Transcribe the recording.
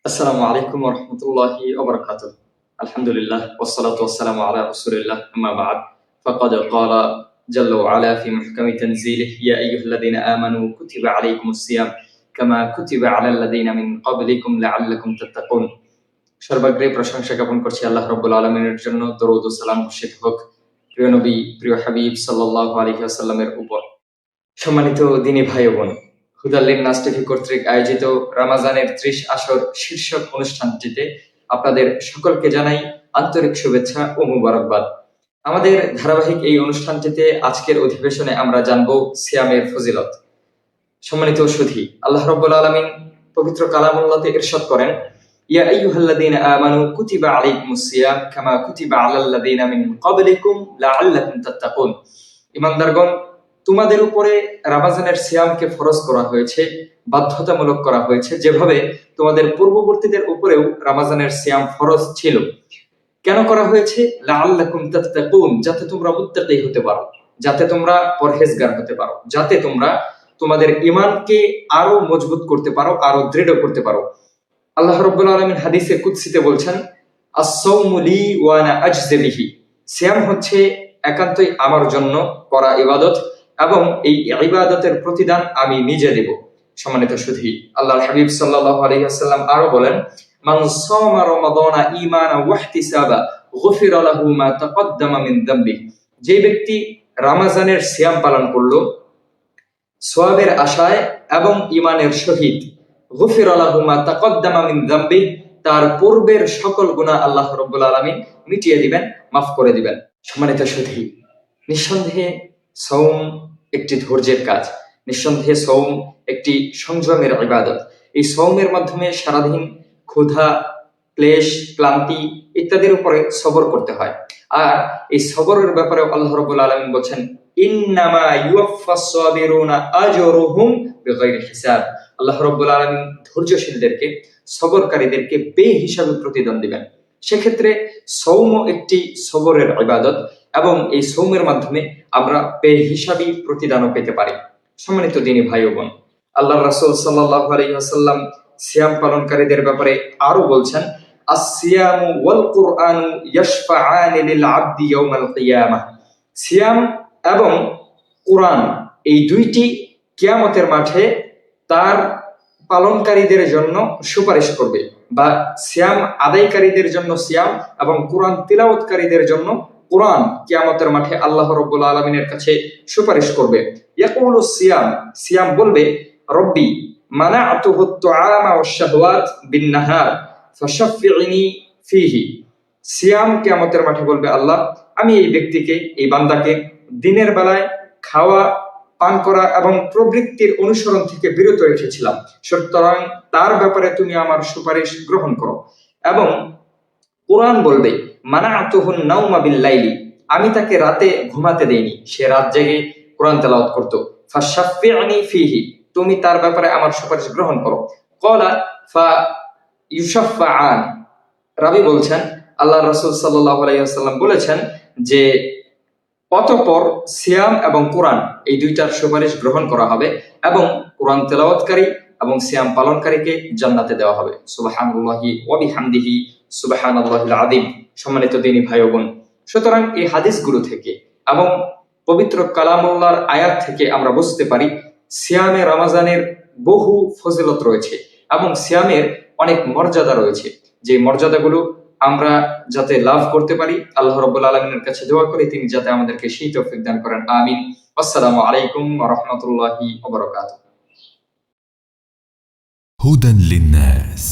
আসসালামু আলাইকুম ওয়া রাহমাতুল্লাহি ওয়া বারাকাতুহু। আলহামদুলিল্লাহ ওয়াসসালাতু ওয়াসসালামু আলা রাসূলিল্লাহ আম্মা বা'দ। ফাকাদ ক্বালা জাল্লা ওয়া আলা ফি মুহকামি তানজিলিহি ইয়া আইয়ুহাল্লাযীনা আমানু কুতিবা আলাইকুমুস সিয়াম কামা কুতিবা আলাল লাযীনা মিন ক্বাবলিকুম লাআল্লাকুম তাত্তাকুন। সর্বাগ্রে প্রশংসা জ্ঞাপন করছি আল্লাহ রাব্বুল আলামিনের জন্য। দরুদ ও সালাম বর্ষিত হোক প্রিয় নবী, প্রিয় হাবিব সাল্লাল্লাহু আলাইহি ওয়াসাল্লামের উপর। সম্মানিত দিনী ভাই ও বোন, হুদাল্লিন নাস টিভি কর্তৃক আয়োজিত রমাজানের 30 আসর শীর্ষক অনুষ্ঠানটিতে আপনাদের সকলকে জানাই আন্তরিক শুভেচ্ছা ও মুবারকবাদ। আমাদের ধারাবাহিক এই অনুষ্ঠানটিতে আজকের অধিবেশনে আমরা জানব সিয়ামের ফজিলত। সম্মানিত সুধী, আল্লাহ রাব্বুল আলামিন পবিত্র কালামুল্লাহতে ইরশাদ করেন, ইয়া আইয়ুহাল্লাযীনা আমানু কুতিবা আলাইকুমুস সিয়াম কামা কুতিবা আলাল লাযীনা মিন ক্বাবলিকুম লাআল্লাকুম তাত্তাকুন। ঈমানদারগণ, তোমাদের উপরে রমজানের সিয়ামকে ফরজ করা হয়েছে, বাধ্যতামূলক করা হয়েছে, যেভাবে তোমাদের পূর্ববর্তীদের উপরেও রমজানের সিয়াম ফরজ ছিল। কেন করা হয়েছে? লাআল্লাকুম তাত্তাকুন, যাতে তোমরা মুত্তাকি হতে পারো, যাতে তোমরা পরহেজগার হতে পারো, যাতে তোমরা তোমাদের ঈমানকে আরো মজবুত করতে পারো, আরো দৃঢ় করতে পারো। আল্লাহ রাব্বুল আলামিন হাদিসে কুদসিতে বলছেন, আস-সাওমু লি ওয়া আনা আজজি বিহি। সিয়াম হচ্ছে একান্তই আমার জন্য করা ইবাদত এবং এই ইবাদতের প্রতিদান আমি নিজে দেব। সম্মানিত সুধী, আল্লাহর হাবিব সাল্লাল্লাহু আলাইহি ওয়াসাল্লাম আরো বলেন, মান সামা রমাদানা ঈমানান ওয়া ইহতিসাবা গুফিরা লাহু মা তাকদ্দামা মিন যামবিহি। যে ব্যক্তি রমজানের সিয়াম পালন করলো সওয়াবের আশায় এবং ঈমানের সহিত, গুফিরা লাহু মা তাকদ্দামা মিন যামবিহি, তার পূর্বের সকল গুনাহ আল্লাহ রাব্বুল আলামিন মিটিয়ে দিবেন, মাফ করে দিবেন। সম্মানিত সুধী, নিঃসন্দেহে সওম একটি ধৈর্যের কাজ, নিঃসন্দেহে সওম একটি সংযমের ইবাদত। এই সওমের মাধ্যমে সারাদিন ক্ষুধা, ক্লেশ, ক্লান্তি ইত্যাদির উপরে সবর করতে হয়। আর এই সবরের ব্যাপারে আল্লাহ রাব্বুল আলামিন বলেন, ইন্নামা ইউওয়াফাস সাবিরুনা আজরুহুম বিগাইরি হিসাব। আল্লাহ রাব্বুল আলামিন ধৈর্যশীলদেরকে, সবরকারীদেরকে বেহিসাবি প্রতিদান দিবেন। সেক্ষেত্রে সওমও একটি সবরের ইবাদত এবং এই সওমের মাধ্যমে আমরা বেহিসাবি প্রতিদানও পেতে পারি। সম্মানিত দিনী ভাই ও বোন, আল্লাহর রাসূল সাল্লাল্লাহু আলাইহি ওয়াসাল্লাম সিয়াম পালনকারীদের ব্যাপারে আরো বলছেন, আস-সিয়ামু ওয়াল কুরআনু ইয়াশফাআনি লিল আবদি ইয়াউমাল কিয়ামাহ। সিয়াম এবং কুরআন এই দুইটি কিয়ামতের মাঠে তার পালনকারীদের জন্য সুপারিশ করবে, বা সিয়াম আদায়কারীদের জন্য সিয়াম এবং কুরআন তিলাওয়াতকারীদের জন্য কুরআন কিয়ামতের মাঠে আল্লাহ রাব্বুল আলামিনের কাছে সুপারিশ করবে। ইয়াকুলু সিয়াম, সিয়াম বলবে, রব্বি মানা'তুহু আত-তুআমা ওয়াশ-শাহওয়াত বিন-নাহার ফাশাফি'নি ফীহি। সিয়াম কিয়ামতের মাঠে বলবে, আল্লাহ, আমি এই ব্যক্তিকে, এই বান্দাকে দিনের বেলায় খাওয়া, পান করা এবং প্রবৃত্তির অনুসরণ থেকে বিরত রেখেছিলাম, সুতরাং তার ব্যাপারে তুমি আমার সুপারিশ গ্রহণ করো। এবং কুরআন বলবে, মানা'তুহুন নাওমা বিল-লাইলি, আমি তাকে রাতে ঘুমাতে দেইনি, সে রাত জেগে কুরআন তেলাওয়াত করত। ফাশাফি'নি ফীহি, তুমি তার ব্যাপারে আমার সুপারিশ গ্রহণ করো। ক্বালা ফা ইউশাফাআন, রাবী বলছেন, আল্লাহর রাসূল সাল্লাল্লাহু আলাইহি ওয়াসাল্লাম বলেছেন যে অতঃপর সিয়াম এবং কুরআন এই দুইটার সুপারিশ গ্রহণ করা হবে এবং কুরআন তেলাওয়াতকারী এবং সিয়াম পালনকারীকে জান্নাতে দেওয়া হবে। সুবহানাল্লাহি ওয়া বিহামদিহি সুবহানাল্লাহিল আযীম। সম্মানিত দিনী ভাই ও বোন, সুতরাং এই হাদিসগুলো থেকে এবং পবিত্র কালামুল্লাহর আয়াত থেকে আমরা বুঝতে পারি সিয়ামে রমজানের বহু ফজিলত রয়েছে এবং সিয়ামের অনেক মর্যাদা রয়েছে, যে মর্যাদাগুলো আমরা যাতে লাভ করতে পারি আল্লাহ রাব্বুল আলামিনের কাছে দোয়া করি তিনি যাতে আমাদেরকে সেই তৌফিক দান করেন। আমিন। আসসালামু আলাইকুম ওয়া রাহমাতুল্লাহি ওয়া বারাকাতুহু। هدى للناس